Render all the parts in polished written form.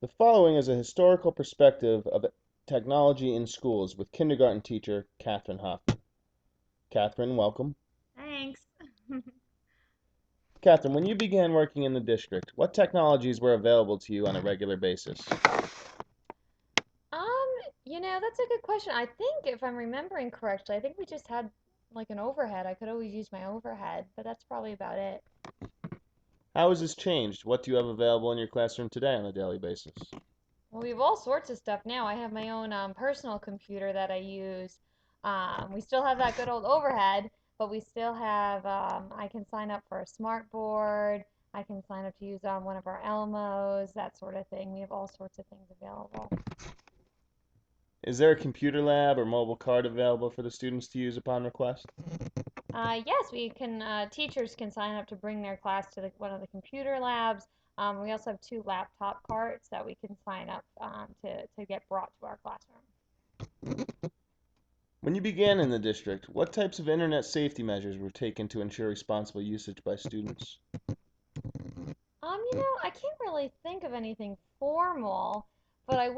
The following is a historical perspective of technology in schools with kindergarten teacher Kathryn Hoffman. Kathryn, welcome. Thanks. Kathryn, when you began working in the district, what technologies were available to you on a regular basis? Um, that's a good question. I think if I'm remembering correctly, I think we just had like an overhead. I could always use my overhead, but that's probably about it. How has this changed? What do you have available in your classroom today on a daily basis? Well, we have all sorts of stuff now. I have my own personal computer that I use. We still have that good old overhead, but we still have, I can sign up for a smart board. I can sign up to use on one of our Elmos, that sort of thing. We have all sorts of things available. Is there a computer lab or mobile card available for the students to use upon request? Yes, we can. Teachers can sign up to bring their class to one of the computer labs. We also have two laptop carts that we can sign up to get brought to our classroom. When you began in the district, what types of internet safety measures were taken to ensure responsible usage by students? I can't really think of anything formal, but I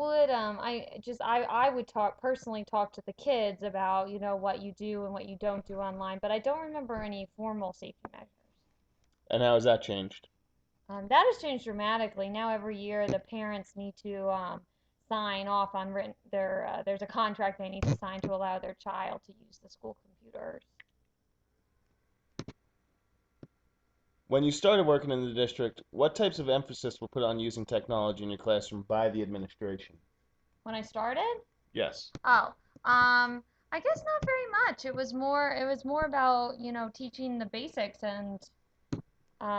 would personally talk to the kids about, what you do and what you don't do online, but I don't remember any formal safety measures. And how has that changed? That has changed dramatically. Now every year the parents need to sign off on there's a contract they need to sign to allow their child to use the school computers. When you started working in the district, what types of emphasis were put on using technology in your classroom by the administration? When I started, Yes. oh, I guess not very much. It was more about, teaching the basics, and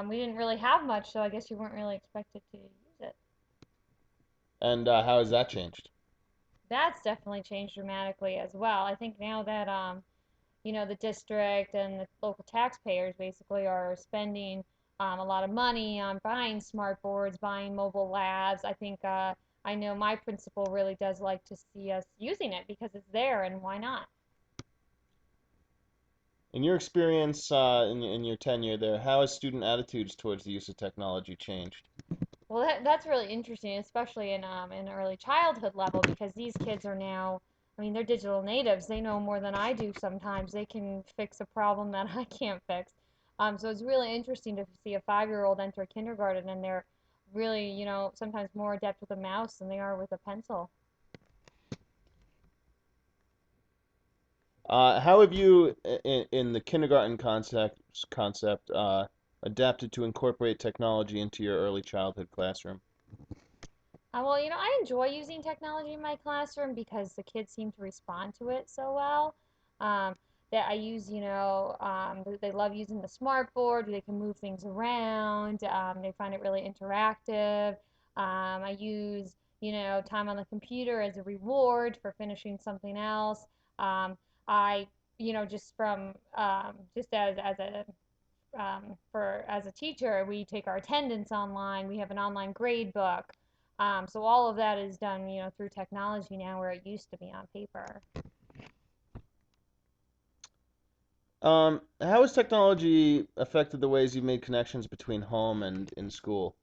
we didn't really have much, so I guess you weren't really expected to use it. And how has that changed? That's definitely changed dramatically as well. I think now that the district and the local taxpayers basically are spending a lot of money on buying smart boards, buying mobile labs. I know my principal really does like to see us using it because it's there, and why not? In your experience in your tenure there, how has student attitudes towards the use of technology changed? Well, that's really interesting, especially in early childhood level, because these kids are now, I mean, they're digital natives. They know more than I do sometimes. They can fix a problem that I can't fix. So it's really interesting to see a 5-year-old enter kindergarten, and they're really, sometimes more adept with a mouse than they are with a pencil. How have you, in the kindergarten concept, adapted to incorporate technology into your early childhood classroom? Well, I enjoy using technology in my classroom because the kids seem to respond to it so well. Um, that I use, they love using the smart board. They can move things around. They find it really interactive. I use, time on the computer as a reward for finishing something else. Um, I, just from just as a teacher, we take our attendance online. We have an online grade book. So all of that is done, through technology now, where it used to be on paper. How has technology affected the ways you made connections between home and in school?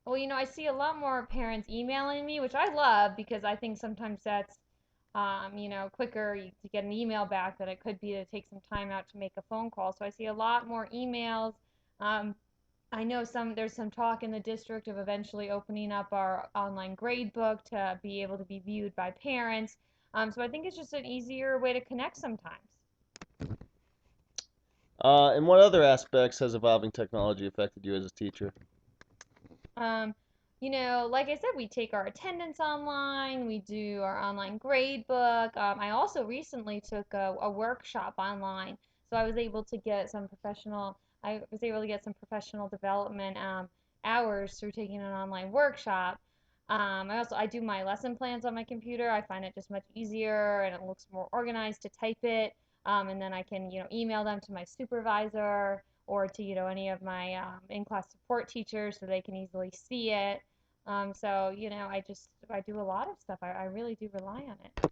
Well, I see a lot more parents emailing me, which I love because I think sometimes that's, quicker to get an email back than it could be to take some time out to make a phone call. So I see a lot more emails. Um, I know there's some talk in the district of eventually opening up our online grade book to be able to be viewed by parents. So I think it's just an easier way to connect sometimes. And what other aspects has evolving technology affected you as a teacher? Um, like I said, we take our attendance online, we do our online grade book. I also recently took a workshop online, so I was able to get some professional development hours through taking an online workshop. I do my lesson plans on my computer. I find it just much easier and it looks more organized to type it. And then I can, email them to my supervisor or to, any of my in-class support teachers so they can easily see it. So, I do a lot of stuff. I really do rely on it.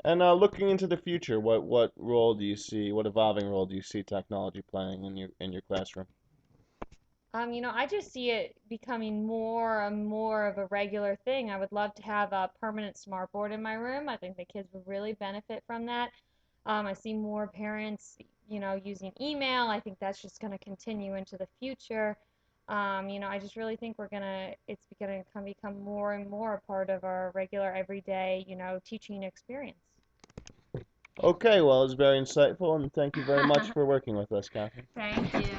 And looking into the future, what role do you see, what evolving role do you see technology playing in your classroom? I just see it becoming more and more of a regular thing. I would love to have a permanent smart board in my room. I think the kids would really benefit from that. I see more parents, using email. I think that's just going to continue into the future. I just really think it's going to become more and more a part of our regular everyday, teaching experience. Okay, well, it was very insightful, and thank you very much for working with us, Kathy. Thank you.